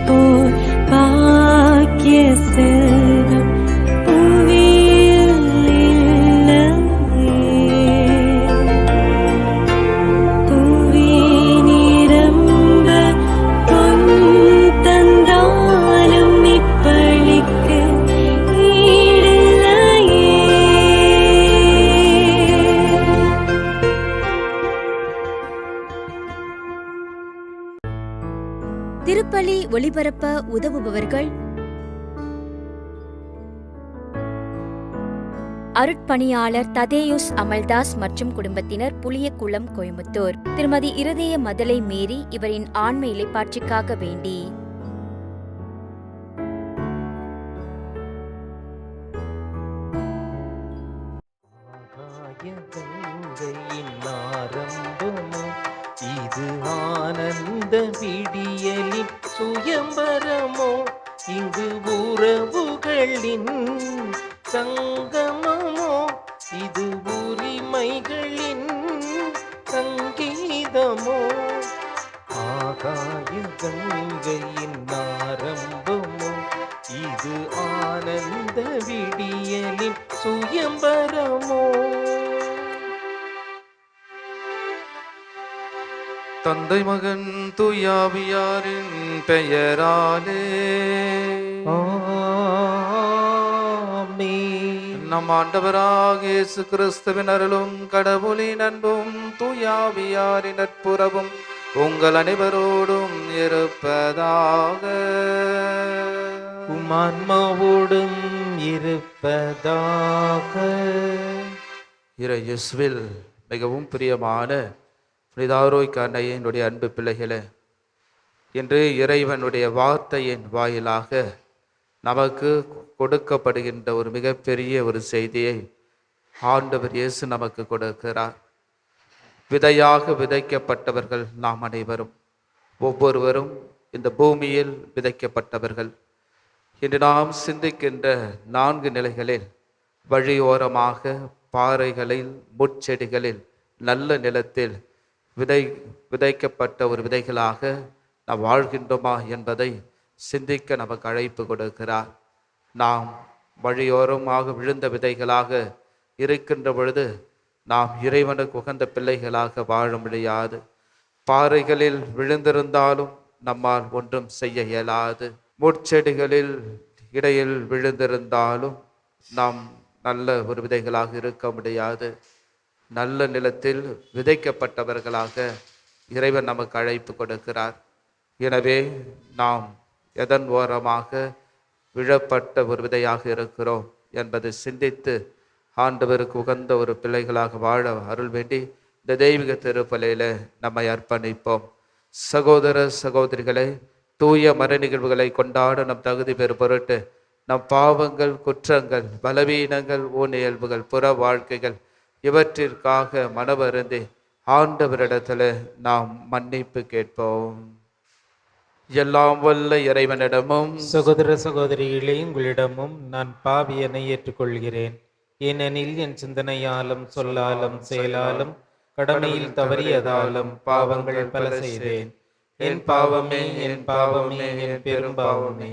போல் பாக்கிய செல்வம் புவியில் இல்லையே. புவி நிரம்ப பொன் தந்தாலும் இப்பளிக்கு ஈடில்லையே. திருப்பலி ஒளிபரப்ப உதவுபவர்கள் அருட்பணியாளர் ததேயுஸ் அமல்தாஸ் மற்றும் குடும்பத்தினர், புளியகுளம், கோயம்புத்தூர். திருமதி இருதய மதலை மேரி இவரின் ஆன்ம இளைப்பாட்சிக்காக வேண்டி. இது ஆனந்த விடியலின் சுயம்பரமோ, இங்கு உறவுகளின் சங்கமமோ, இது உரிமைகளின் சங்கீதமோ, ஆகாய கங்கையின் ஆரம்பமோ, இது ஆனந்த விடியலின் சுயம்பரமோ. தந்தை மகன் தூயாவியாரின் பெயராலே ஆமென். நம் ஆண்டவராக இயேசு கிறிஸ்துவின் அருளும் கடவுளின் அன்பும் தூயாவியாரின் நட்புறவும் உங்கள் அனைவரோடும் இருப்பதாக. உம்மான்மாவோடும் இருப்பதாக. இயேசுவில் மிகவும் பிரியமான புனிதாரோய்க்கு அன்னையினுடைய அன்பு பிள்ளைகளே, இன்று இறைவனுடைய வார்த்தையின் வாயிலாக நமக்கு கொடுக்கப்படுகின்ற ஒரு மிகப்பெரிய ஒரு செய்தியை ஆண்டவர் இயேசு நமக்கு கொடுக்கிறார். விதையாக விதைக்கப்பட்டவர்கள் நாம் அனைவரும், ஒவ்வொருவரும் இந்த பூமியில் விதைக்கப்பட்டவர்கள். இன்று நாம் சிந்திக்கின்ற 4 நிலைகளில், வழியோரமாக, பாறைகளில், முட்செடிகளில், நல்ல நிலத்தில் விதைக்கப்பட்ட ஒரு விதைகளாக நாம் வாழ்கின்றோமா என்பதை சிந்திக்க நமக்கு அழைப்பு கொடுக்கிறார். நாம் வழியோரமாக விழுந்த விதைகளாக இருக்கின்ற பொழுது நாம் இறைவனுக்கு உகந்த பிள்ளைகளாக வாழ முடியாது. பாறைகளில் விழுந்திருந்தாலும் நம்மால் ஒன்றும் செய்ய இயலாது. முட்செடிகளில் இடையில் விழுந்திருந்தாலும் நாம் நல்ல ஒரு விதைகளாக இருக்க முடியாது. நல்ல நிலத்தில் விதைக்கப்பட்டவர்களாக இறைவன் நமக்கு அழைப்பு கொடுக்கிறார். எனவே நாம் எதன் ஓரமாக விழப்பட்ட ஒரு விதையாக இருக்கிறோம் என்பதை சிந்தித்து ஆண்டவருக்கு உகந்த ஒரு பிள்ளைகளாக வாழ அருள் வேண்டி இந்த தெய்வீக திருப்பலியில் நம்மை அர்ப்பணிப்போம். சகோதர சகோதரிகளை, தூய மர நிகழ்வுகளை கொண்டாட நம் தகுதி பெறும் பொருட்டு நம் பாவங்கள், குற்றங்கள், பலவீனங்கள், ஊனியல்புகள், புற வாழ்க்கைகள் இவற்றிற்காக மனவருந்தி ஆண்டவரிடத்தில் நாம் மன்னிப்பு கேட்போம். எல்லாம் வல்ல இறைவனிடமும் சகோதர சகோதரிகளே, உங்களிடமும் நான் பாவியனை ஏற்றுக்கொள்கிறேன். ஏனெனில் என் சிந்தனையாலும் சொல்லாலும் செயலாலும் கடமையில் தவறியதாலும் பாவங்கள் பல செய்தேன். என் பாவமே, என் பாவமே, என் பெரும் பாவமே.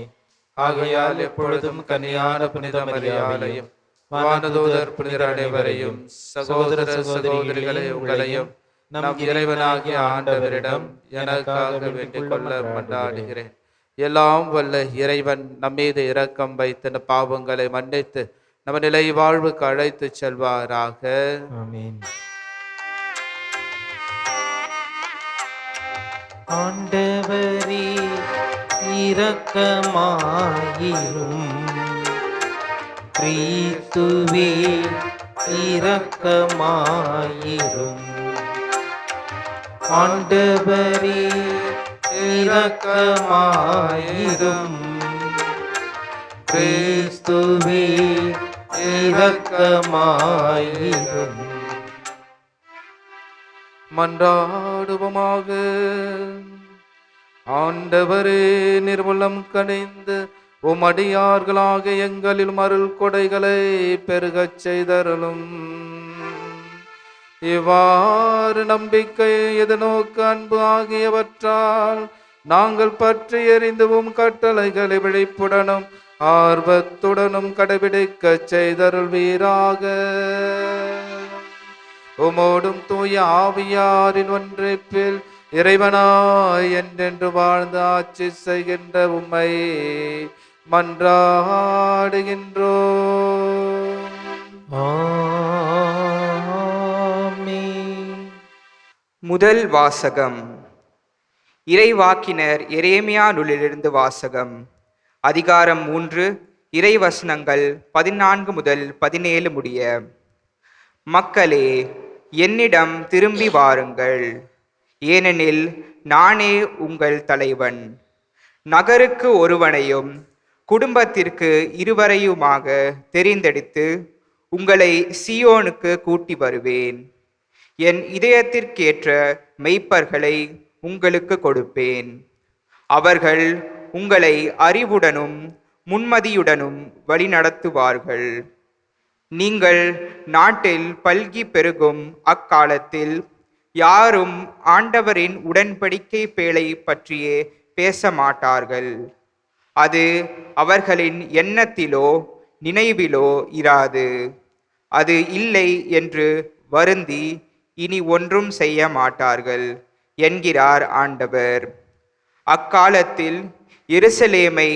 ஆகையால் எப்பொழுதும் கன்னியான புனித மரியாதையும் வானதூதர் புனிதர் அனைவரையும், சகோதர சகோதரிகளே உங்களையும் நம் இறைவனாகிய ஆண்டவரிடம் எனக்காக வேண்டிக் கொள்ள மன்றாடுகிறேன். எல்லாம் வல்ல இறைவன் நம்மீது இரக்கம் வைத்து பாவங்களை மன்னித்து நம்ம நிலை வாழ்வுக்கு அழைத்து செல்வாராக. ஆமென். ஆண்டவரே இரக்கமாயிரும். கிறிஸ்துவே இரக்கமாயிரும். ஆண்டவரே இரக்கமாயிரும். கிறிஸ்துவே இரக்கமாயிரும். மன்றாடுவோமாக. ஆண்டவரே, நிர்மலம் கனிந்து உமடியார்களாக எங்களில் அருள் கொடைகளை பெருகச் செய்தருளும். இவ்வாறு நம்பிக்கை, எதிர்நோக்கு, அன்பு ஆகியவற்றால் நாங்கள் பற்றி எறிந்துவும் கட்டளைகளை விழிப்புடனும் ஆர்வத்துடனும் கடைபிடிக்கச் செய்தருள்வீராக. உமோடும் தூய ஆவியாரின் ஒன்றிப்பில் இறைவனாய் என்றென்று வாழ்ந்து ஆட்சி செய்கின்ற உம்மை மன்றாடுகின்றோம். ஆமென். முதல் வாசகம். இறைவாக்கினர் எரேமியா நூலிலிருந்து வாசகம். அதிகாரம் 3, இறைவசனங்கள் 14 முதல் 17 முடிய. மக்களே, என்னிடம் திரும்பி வாருங்கள், ஏனெனில் நானே உங்கள் தலைவன். நகருக்கு ஒருவனையும் குடும்பத்திற்கு இருவரையுமாக தெரிந்தெடுத்து உங்களை சீயோனுக்கு கூட்டி வருவேன். என் இதயத்திற்கேற்ற மெய்ப்பர்களை உங்களுக்கு கொடுப்பேன். அவர்கள் உங்களை அறிவுடனும் முன்மதியுடனும் வழிநடத்துவார்கள். நீங்கள் நாட்டில் பல்கி பெருகும் அக்காலத்தில் யாரும் ஆண்டவரின் உடன்படிக்கை பேழை பற்றியே பேச மாட்டார்கள். அது அவர்களின் எண்ணத்திலோ நினைவிலோ இராது. அது இல்லை என்று வருந்தி இனி ஒன்றும் செய்ய மாட்டார்கள் என்கிறார் ஆண்டவர். அக்காலத்தில் எருசலேமை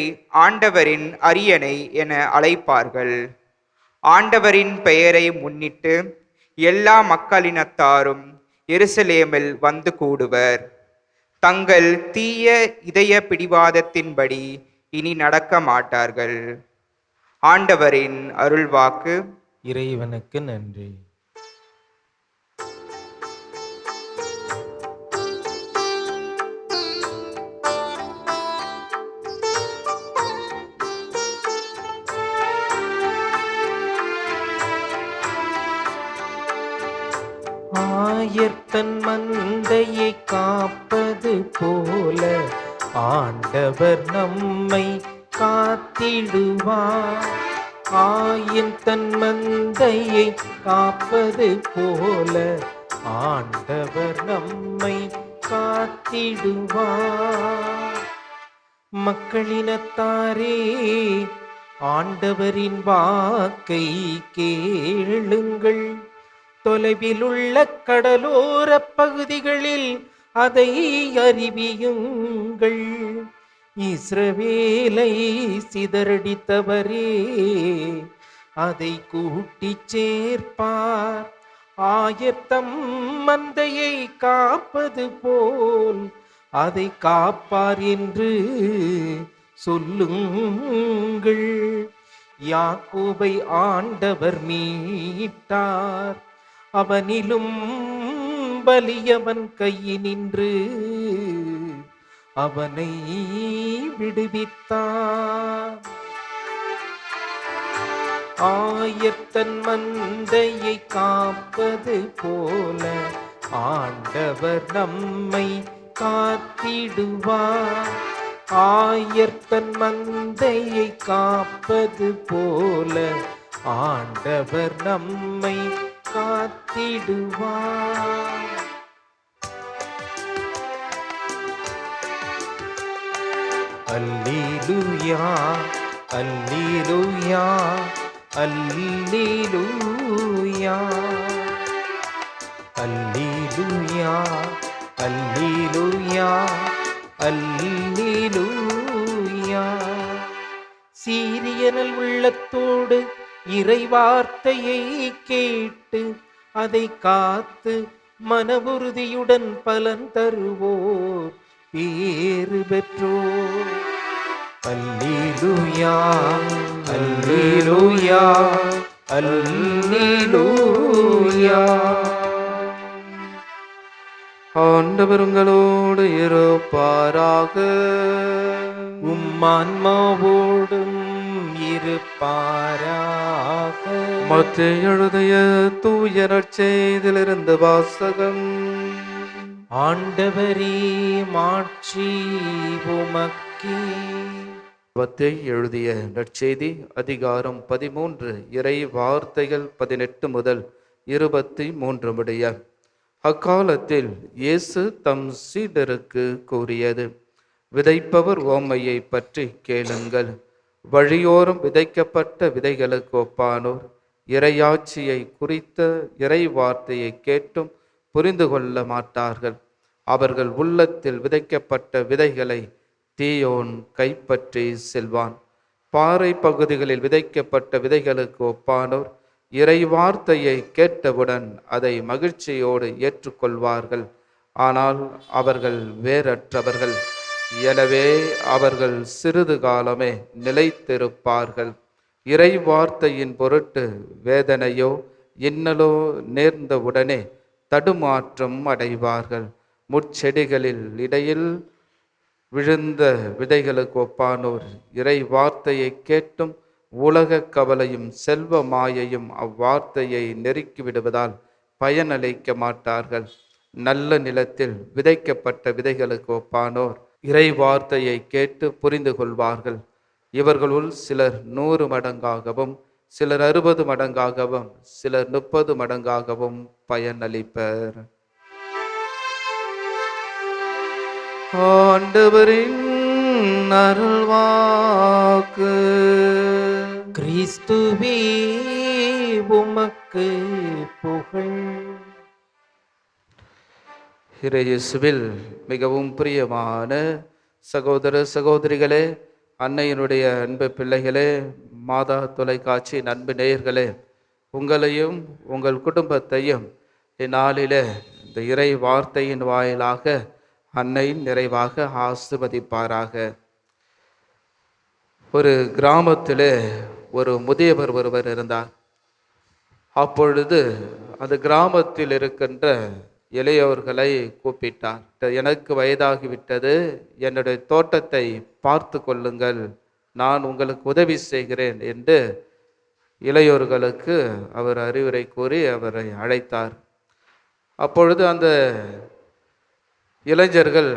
ஆண்டவரின் அரியணை என அழைப்பார்கள். ஆண்டவரின் பெயரை முன்னிட்டு எல்லா மக்களினத்தாரும் எருசலேமில் வந்து கூடுவர். தங்கள் தீய இதய பிடிவாதத்தின்படி இனி நடக்க மாட்டார்கள். ஆண்டவரின் அருள்வாக்கு. இறைவனுக்கு நன்றி. ஆயர்த்தன் மந்தையை காப்பது போல ஆண்டவர் நம்மை காத்திடுவார். ஆயன் தன் மந்தையை காப்பது போல ஆண்டவர் நம்மை காத்திடுவார். மக்களினத்தாரே, ஆண்டவரின் வாக்கை கேளுங்கள். தொலைவில் உள்ள கடலோர பகுதிகளில் அதை அறிவியுங்கள். இஸ்ரவேலை சிதறடித்தவரே, அதை கூட்டிச் சேர்ப்பார். ஆயத்தம் மந்தையை காப்பது போல் அதை காப்பார் என்று சொல்லுங்கள். யாக்கோபை ஆண்டவர் மீட்டார், அவனிலும் வலியவன் கையினின்று அவனை விடுவித்தார். ஆயத்தன் மந்தையை காப்பது போல ஆண்டவர் நம்மை காத்திடுவார். ஆயத்தன் மந்தையை காப்பது போல ஆண்டவர் நம்மை காத்திடுவார். அல்லேலூயா, அல்லேலூயா, அல்லேலூயா, அல்லேலூயா, அல்லேலூயா, அல்லேலூயா. சீரியனல் உள்ளத்தோடு இறைவார்த்தையை கேட்டு அதை காத்து மனவுறுதியுடன் பலன் தருவோர் பேறு பெற்றோர். அல்லேலூயா, அல்லேலூயா, அல்லேலூயா. ஆண்டவர் உங்களோடு இருப்பாராக. உம்மான்மாவோடும் இருப்பாராக. மத்தேயு எழுதிய தூய நற்செய்தியிலிருந்து வாசகம். ஆண்டவரே, மாட்சி உமக்கே. மத்தேயு எழுதிய நற்செய்தி அதிகாரம் 13 இறை வார்த்தைகள் 18 முதல் 23 முடிய. அக்காலத்தில் இயேசு தம் சீடருக்கு கூறியது: விதைப்பவர் ஓமையை பற்றி கேளுங்கள். வழியோரம் விதைக்கப்பட்ட விதைகளுக்கு ஒப்பானோர் இறையாட்சியை குறித்த இறை வார்த்தையை கேட்டும் புரிந்து கொள்ள மாட்டார்கள். அவர்கள் உள்ளத்தில் விதைக்கப்பட்ட விதைகளை தீயோன் கைப்பற்றி செல்வான். பாறை பகுதிகளில் விதைக்கப்பட்ட விதைகளுக்கு ஒப்பானோர் இறை வார்த்தையை கேட்டவுடன் அதை மகிழ்ச்சியோடு ஏற்றுக்கொள்வார்கள். ஆனால் அவர்கள் வேறற்றவர்கள், எனவே அவர்கள் சிறிது காலமே நிலைத்திருப்பார்கள். இறை வார்த்தையின் பொருட்டு வேதனையோ இன்னலோ நேர்ந்தவுடனே தடுமாற்றம் அடைவார்கள். முட்செடிகளில் இடையில் விழுந்த விதைகளுக்கு ஒப்பானோர் இறை வார்த்தையை கேட்டும் உலக கவலையும் செல்வ மாயையும் அவ்வார்த்தையை நெருக்கிவிடுவதால் பயனளிக்க மாட்டார்கள். நல்ல நிலத்தில் விதைக்கப்பட்ட விதைகளுக்கு ஒப்பானோர் இறை வார்த்தையை கேட்டு புரிந்து கொள்வார்கள். இவர்களுள் சிலர் 100 மடங்காகவும், சிலர் 60 மடங்காகவும், சிலர் 30 மடங்காகவும் பயனளிப்பர். ஆண்டவரின் அருள்வாக்கு. கிறிஸ்துவே உமக்கு புகழ். இயேசுவில் மிகவும் பிரியமான சகோதர சகோதரிகளே, அன்னையினுடைய அன்பு பிள்ளைகளே, மாதா தொலைக்காட்சி அன்பு நேயர்களே, உங்களையும் உங்கள் குடும்பத்தையும் இந்நாளிலே இந்த இறை வார்த்தையின் வாயிலாக அன்னை நிறைவாக ஆசீர்வதிப்பாராக. ஒரு கிராமத்திலே ஒரு முதியவர் ஒருவர் இருந்தார். அப்பொழுது அந்த கிராமத்தில் இருக்கின்ற இளையவர்களை கூப்பிட்டார். எனக்கு வயதாகிவிட்டது, என்னுடைய தோட்டத்தை பார்த்து கொள்ளுங்கள், நான் உங்களுக்கு உதவி செய்கிறேன் என்று இளையோர்களுக்கு அவர் அறிவுரை கூறி அவரை அழைத்தார். அப்பொழுது அந்த இளைஞர்கள்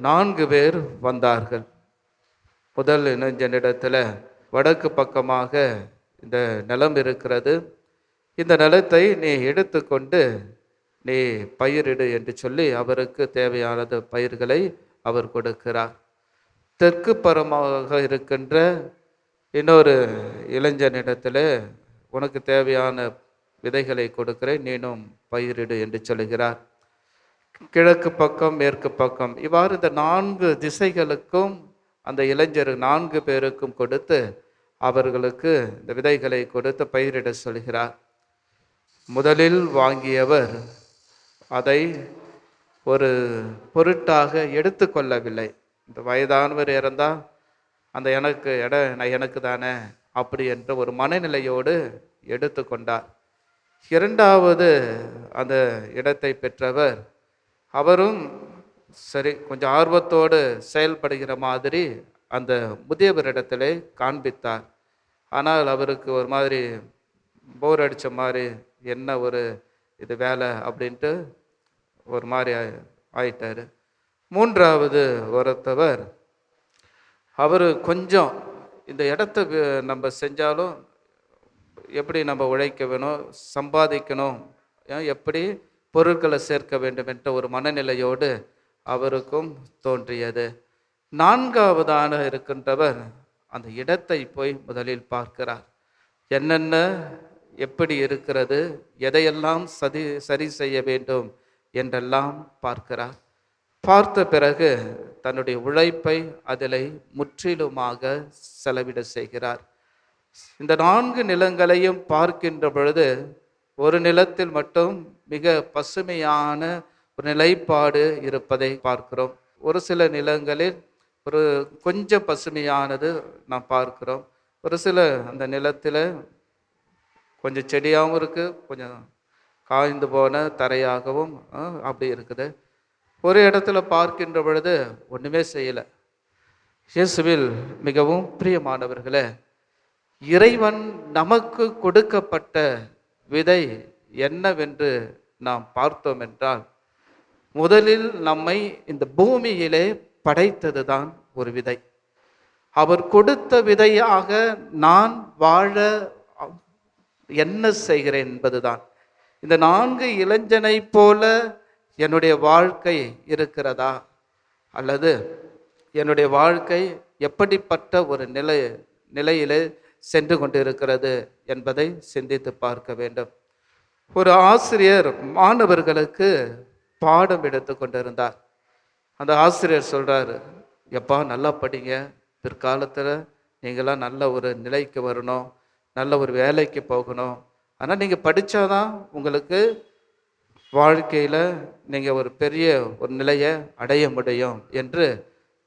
4 பேர் வந்தார்கள். முதல் இளைஞனிடத்தில் வடக்கு பக்கமாக இந்த நிலம் இருக்கிறது, இந்த நிலத்தை நீ எடுத்துக்கொண்டு நீ பயிரிடு என்று சொல்லி அவருக்கு தேவையானது பயிர்களை அவர் கொடுக்கிறார். தெற்கு புறமாக இருக்கின்ற இன்னொரு இளைஞனிடத்தில் உனக்கு தேவையான விதைகளை கொடுக்கிறேன், நீனும் பயிரிடு என்று சொல்லுகிறார். கிழக்கு பக்கம் மேற்கு பக்கம் இவ்வாறு இந்த 4 திசைகளுக்கும் அந்த இளைஞர் 4 பேருக்கும் கொடுத்து அவர்களுக்கு இந்த விதைகளை கொடுத்து பயிரிட சொல்கிறார். முதலில் வாங்கியவர் அதை ஒரு பொருட்டாக எடுத்துக்கொள்ளவில்லை. இந்த வயதானவர் இறந்தால் அந்த எனக்கு தானே அப்படி என்ற ஒரு மனநிலையோடு எடுத்துக்கொண்டார். இரண்டாவது அந்த இடத்தை பெற்றவர் அவரும் சரி கொஞ்சம் ஆர்வத்தோடு செயல்படுகிற மாதிரி அந்த முதியவரிடத்திலே காண்பித்தார். ஆனால் அவருக்கு ஒரு மாதிரி போர் அடித்த மாதிரி, என்ன ஒரு இது வேலை அப்படின்ட்டு ஒரு மாதிரி ஆயிட்டார். மூன்றாவது ஒருத்தவர் அவர் கொஞ்சம் இந்த இடத்த நம்ம செஞ்சாலும் எப்படி நம்ம உழைக்க வேணும், சம்பாதிக்கணும், எப்படி பொருட்களை சேர்க்க வேண்டும் என்ற ஒரு மனநிலையோடு அவருக்கும் தோன்றியது. நான்காவதான இருக்கின்றவர் அந்த இடத்தை போய் முதலில் பார்க்கிறார். என்னென்ன எப்படி இருக்கிறது, எதையெல்லாம் சரி செய்ய வேண்டும் என்றெல்லாம் பார்க்கிறார். பார்த்த பிறகு தன்னுடைய உழைப்பை அதில் முற்றிலுமாக செலவிட செய்கிறார். இந்த 4 நிலங்களையும் பார்க்கின்ற பொழுது ஒரு நிலத்தில் மட்டும் மிக பசுமையான ஒரு நிலைப்பாடு இருப்பதை பார்க்கிறோம். ஒரு சில நிலங்களில் ஒரு கொஞ்சம் பசுமையானது நாம் பார்க்கிறோம். ஒரு சில அந்த நிலத்தில் கொஞ்சம் செடியாகவும் இருக்குது, கொஞ்சம் காய்ந்து போன தரையாகவும் அப்படி இருக்குது. ஒரு இடத்துல பார்க்கின்ற பொழுது ஒன்றுமே செய்யலை. இயேசுவில் மிகவும் பிரியமானவர்களே, இறைவன் நமக்கு கொடுக்கப்பட்ட விதை என்னவென்று நாம் பார்த்தோம் என்றால், முதலில் நம்மை இந்த பூமியிலே படைத்தது தான் ஒரு விதை. அவர் கொடுத்த விதையாக நான் வாழ என்ன செய்கிறேன் என்பதுதான். இந்த 4 இளைஞனை போல என்னுடைய வாழ்க்கை இருக்கிறதா, அல்லது என்னுடைய வாழ்க்கை எப்படிப்பட்ட ஒரு நிலையிலே சென்று கொண்டிருக்கிறது என்பதை சிந்தித்து பார்க்க வேண்டும். ஒரு ஆசிரியர் மாணவர்களுக்கு பாடம் எடுத்து கொண்டிருந்தார். அந்த ஆசிரியர் சொல்றாரு, எப்பா நல்லா படிங்க, பிற்காலத்தில் நீங்களாம் நல்ல ஒரு நிலைக்கு வரணும், நல்ல ஒரு வேலைக்கு போகணும். ஆனால் நீங்கள் படித்தாதான் உங்களுக்கு வாழ்க்கையில் நீங்கள் ஒரு பெரிய ஒரு நிலையை அடைய முடியும் என்று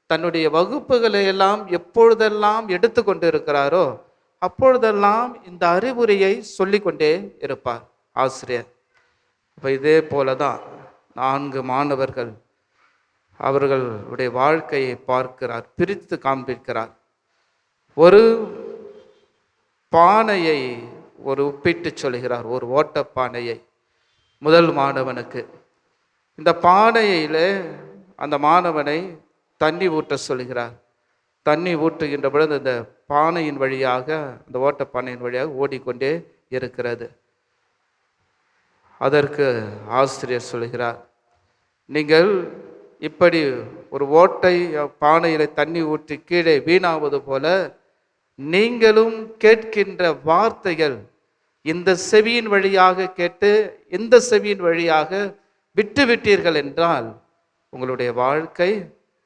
தன்னுடைய வகுப்புகளை எல்லாம் எப்பொழுதெல்லாம் எடுத்து கொண்டு இருக்கிறாரோ அப்பொழுதெல்லாம் இந்த அறிவுரையை சொல்லிக்கொண்டே இருப்பார் ஆசிரியர். இப்போ இதே போல தான் 4 மாணவர்கள் அவர்களுடைய வாழ்க்கையை பார்க்கிறார், பிரித்து காண்பிக்கிறார். ஒரு பானையை ஒப்பிட்டு சொல்கிறார், ஒரு ஓட்டப்பானையை முதல் மாணவனுக்கு. இந்த பானையிலே அந்த மாணவனை தண்ணி ஊற்ற சொல்கிறார். தண்ணி ஊற்றுகின்ற பொழுது அந்த பானையின் வழியாக, அந்த ஓட்டப்பானையின் வழியாக ஓடிக்கொண்டே இருக்கிறது. அதற்கு ஆசிரியர் சொல்கிறார், நீங்கள் இப்படி ஒரு ஓட்டை பானையில தண்ணி ஊற்றி கீழே வீணாவது போல நீங்களும் கேட்கின்ற வார்த்தைகள் இந்த செவியின் வழியாக கேட்டு இந்த செவியின் வழியாக விட்டு விட்டீர்கள் என்றால் உங்களுடைய வாழ்க்கை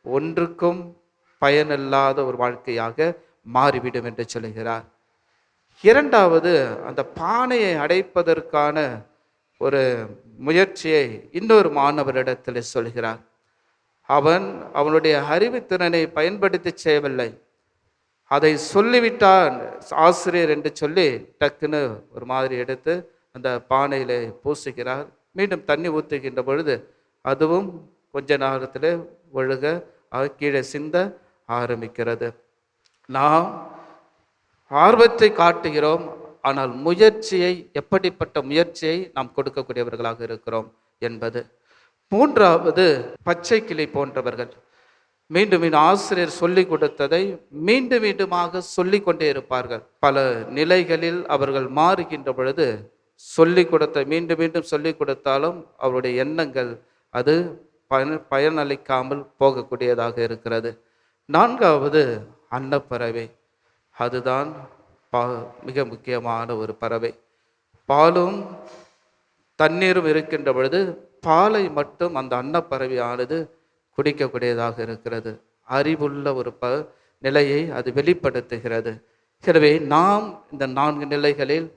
ஒன்றுக்கும் பயனில்லாத ஒரு வாழ்க்கையாக மாறிவிடும் என்று சொல்கிறார். இரண்டாவது, அந்த பானையை அடைப்பதற்கான ஒரு முயற்சியை இன்னொரு மாணவரிடத்தில் சொல்கிறார். அவனுடைய அறிவுத்திறனை பயன்படுத்தி செய்யவில்லை, அதை சொல்லிவிட்டான் ஆசிரியர் என்று சொல்லி டக்குன்னு ஒரு மாதிரி எடுத்து அந்த பானையில பூசுகிறார். மீண்டும் தண்ணி ஊற்றுகின்ற பொழுது அதுவும் கொஞ்ச நேரத்தில் ஒழுக கீழே சிந்த ஆரம்பிக்கிறது. நாம் ஆர்வத்தை காட்டுகிறோம், ஆனால் முயற்சியை, எப்படிப்பட்ட முயற்சியை நாம் கொடுக்கக்கூடியவர்களாக இருக்கிறோம் என்பது. மூன்றாவது, பச்சை கிளி போன்றவர்கள் மீண்டும் ஆசிரியர் சொல்லி கொடுத்ததை மீண்டும் மீண்டுமாக சொல்லி கொண்டே இருப்பார்கள். பல நிலைகளில் அவர்கள் மாறுகின்ற பொழுது சொல்லி கொடுத்த மீண்டும் மீண்டும் சொல்லி கொடுத்தாலும் அவருடைய எண்ணங்கள் அது பயனளிக்காமல் போகக்கூடியதாக இருக்கிறது. நான்காவது, அன்னப்பறவை. அதுதான் மிக முக்கியமான ஒரு பறவை. பாலும் தண்ணீரும் இருக்கின்ற பொழுது பாலை மட்டும் அந்த அன்னப்பறவையானது குடிக்கக்கூடியதாக இருக்கிறது. அறிவுள்ள ஒரு நிலையை அது வெளிப்படுத்துகிறது. எனவே நாம் இந்த 4 நிலைகளில்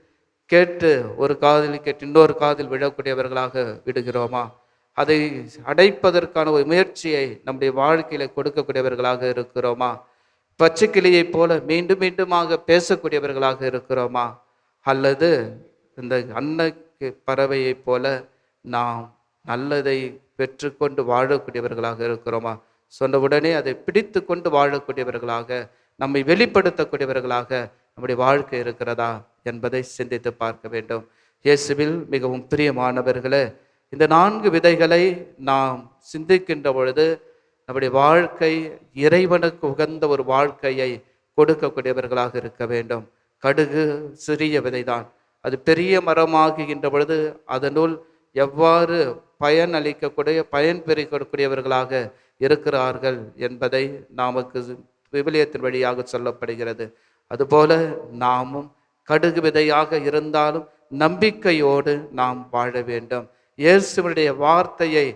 கேட்டு ஒரு காதில் கேட்டு இன்னொரு காதில் விழக்கூடியவர்களாக விடுகிறோமா? அதை அடைப்பதற்கான ஒரு முயற்சியை நம்முடைய வாழ்க்கையில கொடுக்கக்கூடியவர்களாக இருக்கிறோமா? பச்சைக்கிளியை போல மீண்டும் மீண்டுமாக பேசக்கூடியவர்களாக இருக்கிறோமா? அல்லது இந்த அன்ன பறவையை போல நாம் நல்லதை பெற்றுக்கொண்டு வாழக்கூடியவர்களாக இருக்கிறோமா? சொன்னவுடனே அதை பிடித்து கொண்டு வாழக்கூடியவர்களாக, நம்மை வெளிப்படுத்தக்கூடியவர்களாக நம்முடைய வாழ்க்கை இருக்கிறதா என்பதை சிந்தித்து பார்க்க வேண்டும். இயேசுவில் மிகவும் பிரியமானவர்களே, இந்த 4 விதைகளை நாம் சிந்திக்கின்ற பொழுது நம்முடைய வாழ்க்கை இறைவனுக்கு உகந்த ஒரு வாழ்க்கையை கொடுக்கக்கூடியவர்களாக இருக்க வேண்டும். கடுகு சிறிய விதைதான், அது பெரிய மரமாகுகின்ற பொழுது அதனுள் எவ்வாறு பயன் பெறக்கூடியவர்களாக இருக்கிறார்கள் என்பதை நமக்கு விவிலியத்தின் வழியாக சொல்லப்படுகிறது. அதுபோல நாமும் கடுகு விதையாக இருந்தாலும் நம்பிக்கையோடு நாம் வாழ வேண்டும். இயேசுவினுடைய வார்த்தையை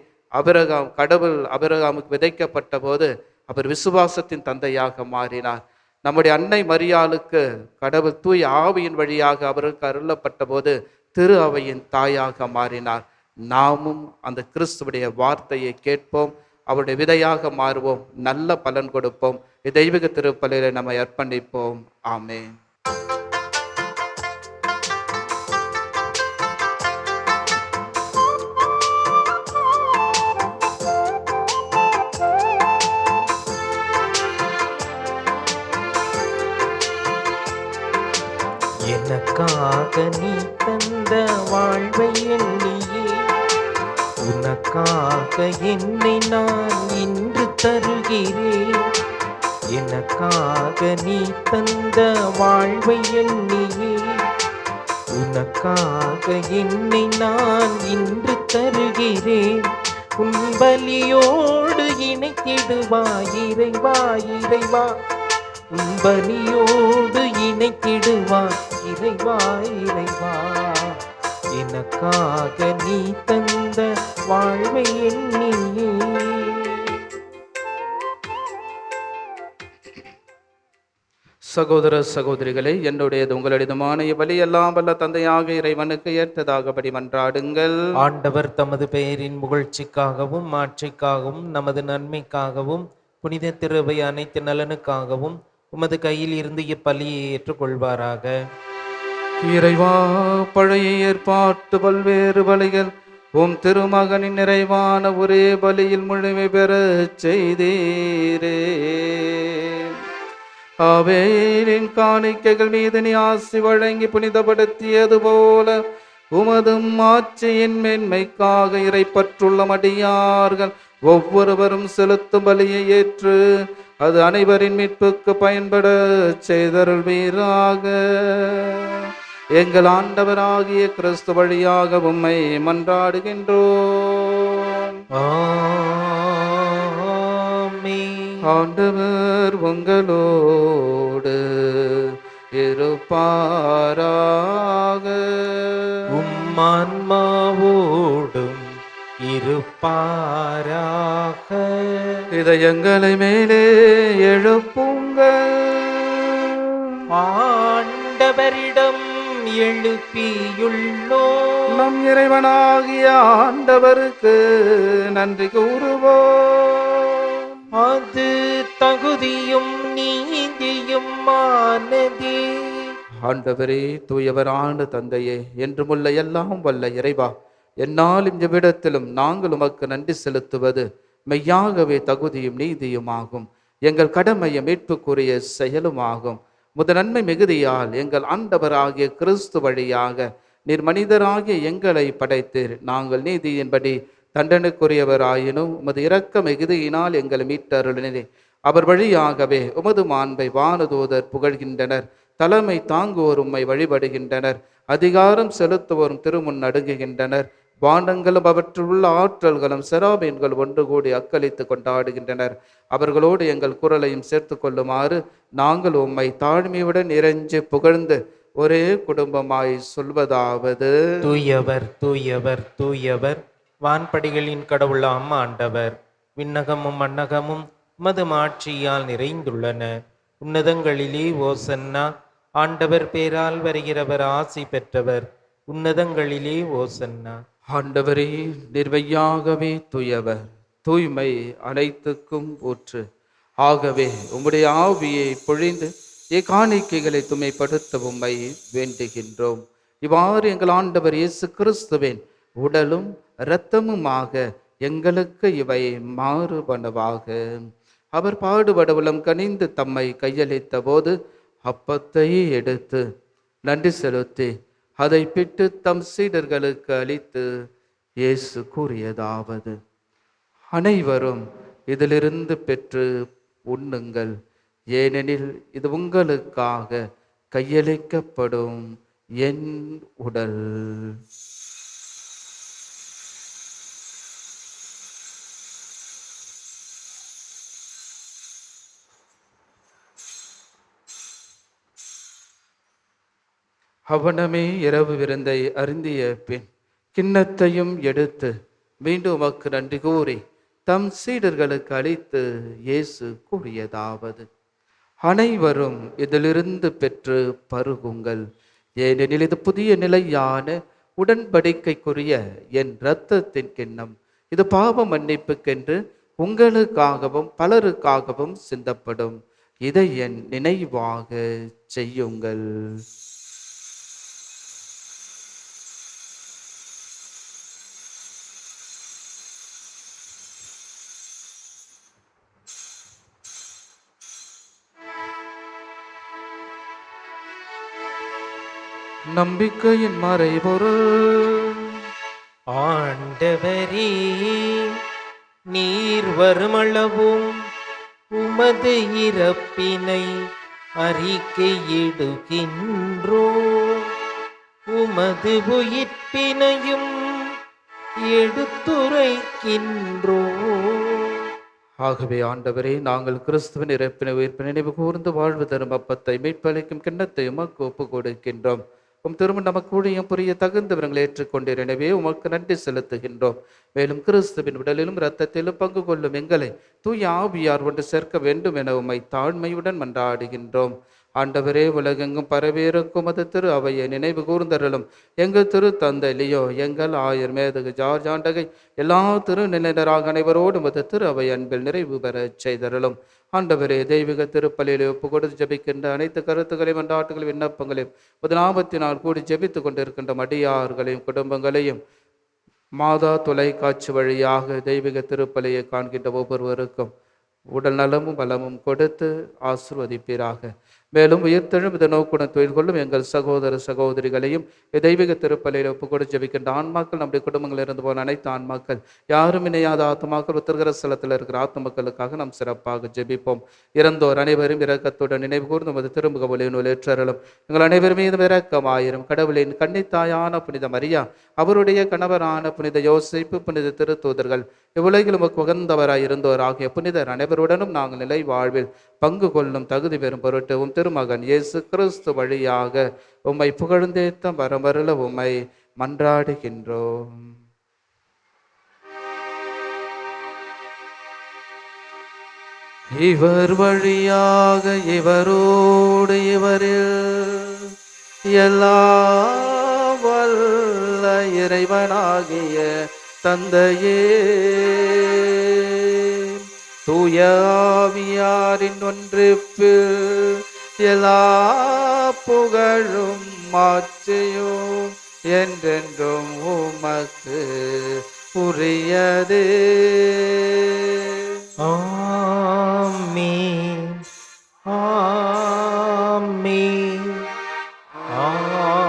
கடவுள் அபிரகாமுக்கு விதைக்கப்பட்ட போது அவர் விசுவாசத்தின் தந்தையாக மாறினார். நம்முடைய அன்னை மரியாளுக்கு கடவுள் தூய் ஆவியின் வழியாக அவருக்கு அருளப்பட்ட போது திரு அவையின் தாயாக மாறினார். நாமும் அந்த கிறிஸ்துவுடைய வார்த்தையை கேட்போம், அவருடைய விதையாக மாறுவோம், நல்ல பலன் கொடுப்போம். தெய்வீக திருப்பலியிலே நம்மை அர்ப்பணிப்போம். ஆமென். எனக்காக நீ தந்த வாழ்வை எண்ணியே, உனக்காக என்னை நான் இன்று தருகிறேன். எனக்காக நீ தந்த வாழ்வை எண்ணியே, உனக்காக என்னை நான் இன்று தருகிறேன். உன் பலியோடு இணைத்திடுவாய் இறைவா இறைவா, உன் பலியோடு இணைத்திடுவாய் இறைவா இறைவா, எனக்காக நீ தந்த வாழ்வை எண்ணியே. சகோதர சகோதரிகளே, என்னுடையது உங்களுடையதுமான இவ்வழி எல்லாம் வல்ல தந்தையாக இறைவனுக்கு ஏற்றதாகபடி மன்றாடுங்கள். ஆண்டவர் தமது பெயரின் புகழ்ச்சிக்காகவும் மாட்சிக்காகவும் நமது நன்மைக்காகவும் புனித திருவை அனைத்து நலனுக்காகவும் உமது கையில் இருந்து இப்பலியை ஏற்றுக்கொள்வாராக. இறைவா, பழைய ஏற்பாட்டு பல்வேறு பலிகள் உம் திருமகனின் நிறைவான ஒரே பலியில் முழுமை பெற செய்தீரே. ஆவேலின் காணிக்கைகள் மீது நீ ஆசி வழங்கி புனிதப்படுத்தியது போல உமது ஆட்சியின் மேன்மைக்காக இறைப்பற்றுள்ள மடியார்கள் ஒவ்வொருவரும் செலுத்தும் பலியை ஏற்று அது அனைவரின் மீட்புக்கு பயன்பட செய்தருள்வீராக. எங்கள் ஆண்டவராகிய கிறிஸ்து வழியாக உம்மை மன்றாடுகின்றோம். ஆண்டவர் உங்களோடு இருப்பாராக. உம்மான்மாவோடும் இருப்பாராக. இதயங்களை மேலே எழுப்புங்கள். ஆண்டவரிடம் எழுப்பியுள்ளோம். நம் இறைவனாகிய ஆண்டவருக்கு நன்றி கூறுவோம். அது தகுதியும் நீதியும் ஆனதே. ஆண்டவரே, தூயவரான தந்தையே, என்றுமுள்ள எல்லாம் வல்ல இறைவா, என்னால் இந்த விடத்திலும் நாங்கள் உமக்கு நன்றி செலுத்துவது மெய்யாகவே தகுதியும் நீதியுமாகும். எங்கள் கடமையை மீட்புக்குரிய செயலுமாகும். முத நன்மை மிகுதியால் எங்கள் ஆண்டவராகிய கிறிஸ்து வழியாக நீர் மனிதராகிய எங்களை படைத்தீர். நாங்கள் நீதியின்படி தண்டனுக்குரியவராயினும் உமது இரக்க மிகுதியினால் எங்களை மீட்டருளினே. அவர் வழியாகவே உமது மாண்பை வானதூதர் புகழ்கின்றனர். தலைமை தாங்குவோர் உம்மை வழிபடுகின்றனர். அதிகாரம் செலுத்துவோரும் திருமுன் நடுங்குகின்றனர். வானங்களும் அவற்றுள்ள ஆற்றல்களும் செராபீன்கள் ஒன்று கூடி அக்களித்து கொண்டாடுகின்றனர். அவர்களோடு எங்கள் குரலையும் சேர்த்து கொள்ளுமாறு நாங்கள் உம்மை தாழ்மையுடன் இறைஞ்சி புகழ்ந்து ஒரே குடும்பமாய் சொல்வதாவது: தூயவர் தூயவர் தூயவர், வான்படிகளின் கடவுளாம் ஆண்டவர். விண்ணகமும் மண்ணகமும் உமது மாட்சியால் நிறைந்துள்ளன. உன்னதங்களிலே ஓசன்னா. ஆண்டவர் பேரால் வருகிறவர் ஆசி பெற்றவர். உன்னதங்களிலே ஓசன்னா. ஆண்டவரே, நிர்வையாகவே தூயவர், தூய்மை அனைத்துக்கும் ஊற்று. ஆகவே உம்முடைய ஆவியை பொழிந்து காணிக்கைகளை துமைப்படுத்த உம்மை வேண்டுகின்றோம். இவ்வாறு எங்கள் ஆண்டவர் இயேசு கிறிஸ்துவின் உடலும் இரத்தமுமாக எங்களுக்கு இவை மாறுபனவாக. அவர் பாடுபட உளம் கனிந்து தம்மை கையளித்த போது அப்பத்தை எடுத்து நன்றி செலுத்தி அதை பிட்டு தம் சீடர்களுக்கு அளித்து இயேசு கூறியதாவது: அனைவரும் இதிலிருந்து பெற்று உண்ணுங்கள், ஏனெனில் இது உங்களுக்காக கையளிக்கப்படும் என் உடல். அவனமே இரவு விருந்தை அருந்திய பின் கிண்ணத்தையும் எடுத்து மீண்டும் உமக்கு நன்றி கூறி தம் சீடர்களுக்கு அளித்து இயேசு கூறியதாவது: அனைவரும் இதிலிருந்து பெற்று பருகுங்கள், ஏனெனில் இது புதிய நிலையான உடன்படிக்கைக்குரிய என் இரத்தத்தின் கிண்ணம். இது பாவ மன்னிப்புக்கென்று உங்களுக்காகவும் பலருக்காகவும் சிந்தப்படும். இதை என் நினைவாக செய்யுங்கள். நம்பிக்கையின் மறைபொருள். ஆண்டவரே, நீர் வருமளவும் உமது இறப்பினை அறிக்கையிடுகின்றோ, உமது உயிர்ப்பினையும் எடுத்துரைக்கின்றோம். ஆகவே ஆண்டவரே, நாங்கள் கிறிஸ்துவின் இறப்பினை உயிர்ப்பினை நினைவு கூர்ந்து வாழ்வு தரும் அப்பத்தை மீட்பளிக்கும் கிண்ணத்தை உமக்கு ஒப்பு கொடுக்கின்றோம். திரும்ப நமக்கு ஊழியம் புரிய தகுந்தவர்களை ஏற்றுக்கொண்டீர். எனவே உமக்கு நன்றி செலுத்துகின்றோம். மேலும் கிறிஸ்துவின் உடலிலும் இரத்தத்திலும் பங்கு கொள்ளும் எங்களை தூய ஆவியார் ஒன்று சேர்க்க வேண்டும் என உம்மை தாழ்மையுடன் மன்றாடுகின்றோம். ஆண்டவரே, உலகெங்கும் பரவேறுக்கும் அது திரு அவையை நினைவு கூர்ந்தருளும். எங்கள் திரு தந்தை லியோ, எங்கள் ஆயர் மேதகு ஜார்ஜ் ஆண்டகை, எல்லா திருநிலையினராக அனைவரோடும் அது திரு அவை அன்பில் நிறைவு பெற செய்தருளும். ஆண்டவரே, தெய்வீக திருப்பலியிலே ஒப்பு கொடுத்து ஜபிக்கின்ற அனைத்து கருத்துக்களையும் மன்றாட்டுகளையும் விண்ணப்பங்களையும் முதலாபத்தினால் கூடி ஜபித்துக் கொண்டிருக்கின்ற மடியார்களையும் குடும்பங்களையும் மாதா தொலைக்காட்சி வழியாக தெய்வீக திருப்பலியை காண்கின்ற ஒவ்வொருவருக்கும் உடல் நலமும் பலமும் கொடுத்து ஆசிர்வதிப்பீராக. மேலும் உயிர்த்தெழும் இதை நோக்குடன் தொழில் கொள்ளும் எங்கள் சகோதர சகோதரிகளையும் தெய்வீக திருப்பலியில் ஒப்புக்கொடு ஜபிக்கின்ற ஆன்மாக்கள், நம்முடைய குடும்பங்களில் இருந்து போன அனைத்து ஆன்மாக்கள், யாரும் இணையாத ஆத்மாக்கள், உத்தரகிற ஸ்தலத்தில் இருக்கிற ஆத்மக்களுக்காக நாம் சிறப்பாக ஜெபிப்போம். இறந்தோர் அனைவரும் இரக்கத்துடன் நினைவு கூர்ந்து நமது திருமுக ஒளியினுள் ஏற்றருளும். எங்கள் அனைவர் மீதும் இரக்கமாயிரும். கடவுளின் கன்னித்தாயான புனித மரியா, அவருடைய கணவரான புனித யோசேப்பு, புனித திருத்தூதர்கள், இவ்வுலகில் உமக்கு உகந்தவராய் இருந்தோர் ஆகிய புனிதர் அனைவருடனும் நாங்கள் நிலை வாழ்வில் பங்கு கொள்ளும் தகுதி பெறும் பொருட்டு திருமகன் இயேசு கிறிஸ்து வழியாக உம்மை புகழ்ந்தேத்தம் வரமருள உம்மை மன்றாடுகின்றோம். இவர் வழியாக இவரோடு இவரில் எல்லாம் வல்ல இறைவனாகிய தந்தையே, தூய ஆவியாரின் ஒன்றிப்பில் எல்லா புகழும் மாட்சியும் என்றென்றும் உமக்கு உரியதே. ஆமென், ஆமென், ஆமென்.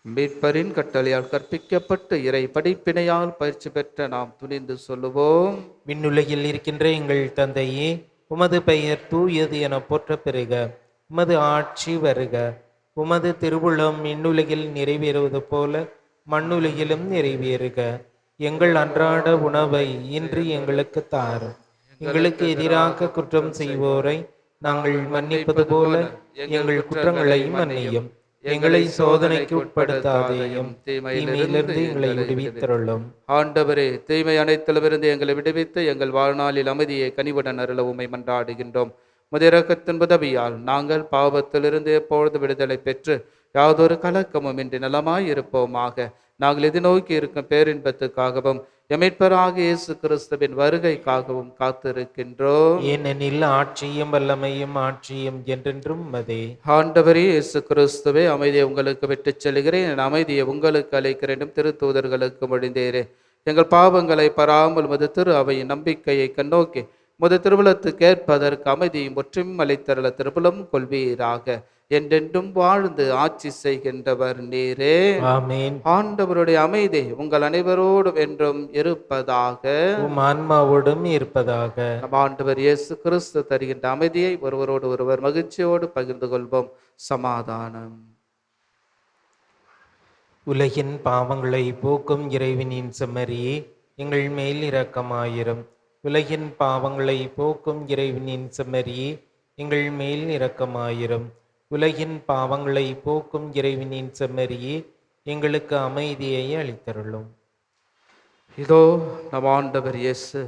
மீட்பரின் கட்டளையால் கற்பிக்கப்பட்டு இறை படிப்பினையால் பயிற்சி பெற்ற நாம் துணிந்து சொல்லுவோம். விண்ணுலகில் இருக்கின்ற எங்கள் தந்தையே, உமது பெயர் தூயது என போற்ற பெறுக. உமது ஆட்சி வருக. உமது திருவுளம் விண்ணுலகில் நிறைவேறுவது போல மண்ணுலகிலும் நிறைவேறுக. எங்கள் அன்றாட உணவை இன்று எங்களுக்கு தாரும். எங்களுக்கு எதிராக குற்றம் செய்வோரை நாங்கள் மன்னிப்பது போல எங்கள் குற்றங்களையும் மன்னியும். எங்களை சோதனைக்கு உட்படுத்தாதேயும், தீமையிலிருந்து எங்களை விடுவித்தருளும். ஆண்டவரே, தீமை அனைத்திலிருந்து எங்களை விடுவித்து எங்கள் வாழ்நாளில் அமைதியை கனிவுடன் அருள உம்மை மன்றாடுகின்றோம். முதிரக்கத்தின் உதவியால் நாங்கள் பாவத்திலிருந்து எப்பொழுது விடுதலை பெற்று யாதொரு கலக்கமும் இன்றி நலமாய் இருப்போமாக. நாங்கள் எதிர்நோக்கி இருக்கும் பேரின்பத்துக்காகவும் எமீட்பராக இயேசு கிறிஸ்துவின் வருகைக்காகவும் காத்திருக்கின்றோம். ஏனெனில் ஆட்சியும் வல்லமையும் ஆட்சியும் என்றென்றும் உமதே. ஆண்டவரே இயேசு கிறிஸ்துவே, அமைதியை உங்களுக்கு விட்டுச் செல்கிறேன், என் அமைதியை உங்களுக்கு அளிக்கிறேன் திருத்தூதர்களுக்கு மொழிந்தேரே. எங்கள் பாவங்களை பராமல் முது திரு அவையின் நம்பிக்கையை கண்ணோக்கி முது திருவுளத்துக்கு ஏற்பதற்கு அமைதியும் ஒற்றுமையும் அளித்தருள திருப்புலம் கொள்வீராக. என்றென்றும் வாழ்ந்து ஆட்சி செய்கின்றவர் நீரே. ஆமென். ஆண்டவருடைய அமைதி உங்கள் அனைவரோடும் என்றும் இருப்பதாக, உம் ஆன்மாவோடும் இருப்பதாக. நம் ஆண்டவர் இயேசு கிறிஸ்து தருகின்ற அமைதியை ஒருவரோடு ஒருவர் மகிழ்ச்சியோடு பகிர்ந்து கொள்வோம். சமாதானம். உலகின் பாவங்களை போக்கும் இறைவனின் செம்மறியே, எங்கள் மேல் இரக்கமாயிரும். உலகின் பாவங்களை போக்கும் இறைவனின் செம்மறியே, எங்கள் மேல் இரக்கமாயிரும். உலகின் பாவங்களை போக்கும் இறைவனின் செம்மறியே, எங்களுக்கு அமைதியை அளித்தருளும். இதோ நம் ஆண்டவர் இயேசு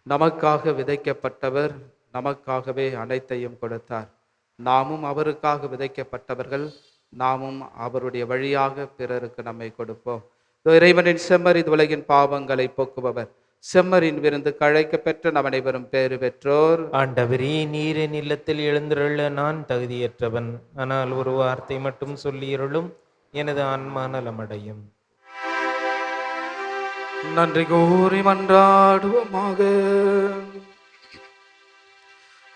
நமக்காக விதைக்கப்பட்டவர், நமக்காகவே அனைத்தையும் கொடுத்தார். நாமும் அவருக்காக விதைக்கப்பட்டவர்கள், நாமும் அவருடைய வழியாக பிறருக்கு நம்மை கொடுப்போம். இறைவனின் செம்மறி உலகின் பாவங்களை போக்குபவர். செம்மறின் விருந்து கழைக்க பெற்ற நம் அனைவரும் பேறு பெற்றோர். ஆண்டவரே, நீரின் இல்லத்தில் எழுந்தருள நான் தகுதியற்றவன். ஆனால் ஒரு வார்த்தை மட்டும் சொல்லியருளும், எனது ஆன்மா நலமடையும். நன்றி கூறி மன்றாடுவோமாக.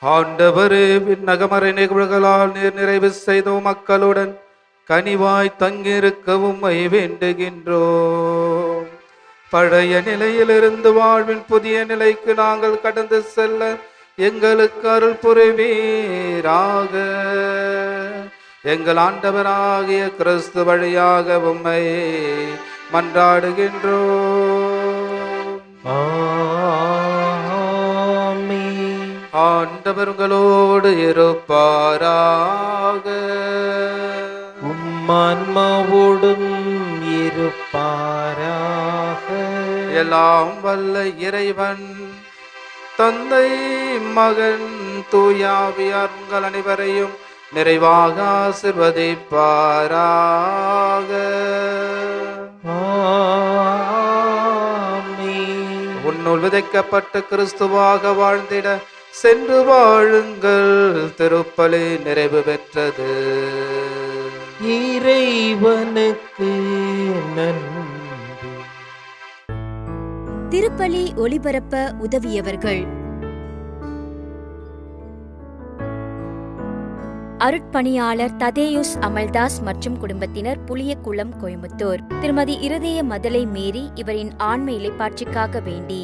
ஆண்டவரே, விண்ணகமறை நிகழ்வுகளால் நீர் நிறைவு செய்த மக்களுடன் கனிவாய் தங்கியிருக்கவும் வேண்டுகின்றோம். பழைய நிலையிலிருந்து வாழ்வின் புதிய நிலைக்கு நாங்கள் கடந்து செல்ல எங்களுக்கு அருள் புரிவீராக. எங்கள் ஆண்டவராகிய கிறிஸ்து வழியாக உம்மை மன்றாடுகின்றோம். ஆமென். ஆண்டவர் உங்களோடு இருப்பாராக. உம்மான்மாவோடும் இருப்பாராக. எல்லாம் வல்ல இறைவன் தந்தை மகன் தூயாவியார் உங்கள் அனைவரையும் நிறைவாக ஆசிர்வதிப்பாராக. ஆமென். உன்னுள் விதைக்கப்பட்ட கிறிஸ்துவாக வாழ்ந்திட சென்று வாழுங்கள். திருப்பலி நிறைவு பெற்றது. இறைவனுக்கு நன்றி. திருப்பலி ஒளிபரப்ப உதவியவர்கள்: அருட்பணியாளர் ததேயுஸ் அமல்தாஸ் மற்றும் குடும்பத்தினர், புளியக்குளம், கோயம்புத்தூர். திருமதி இருதய மதலை மேரி இவரின் ஆன்ம இளைப்பாட்சிக்காக வேண்டி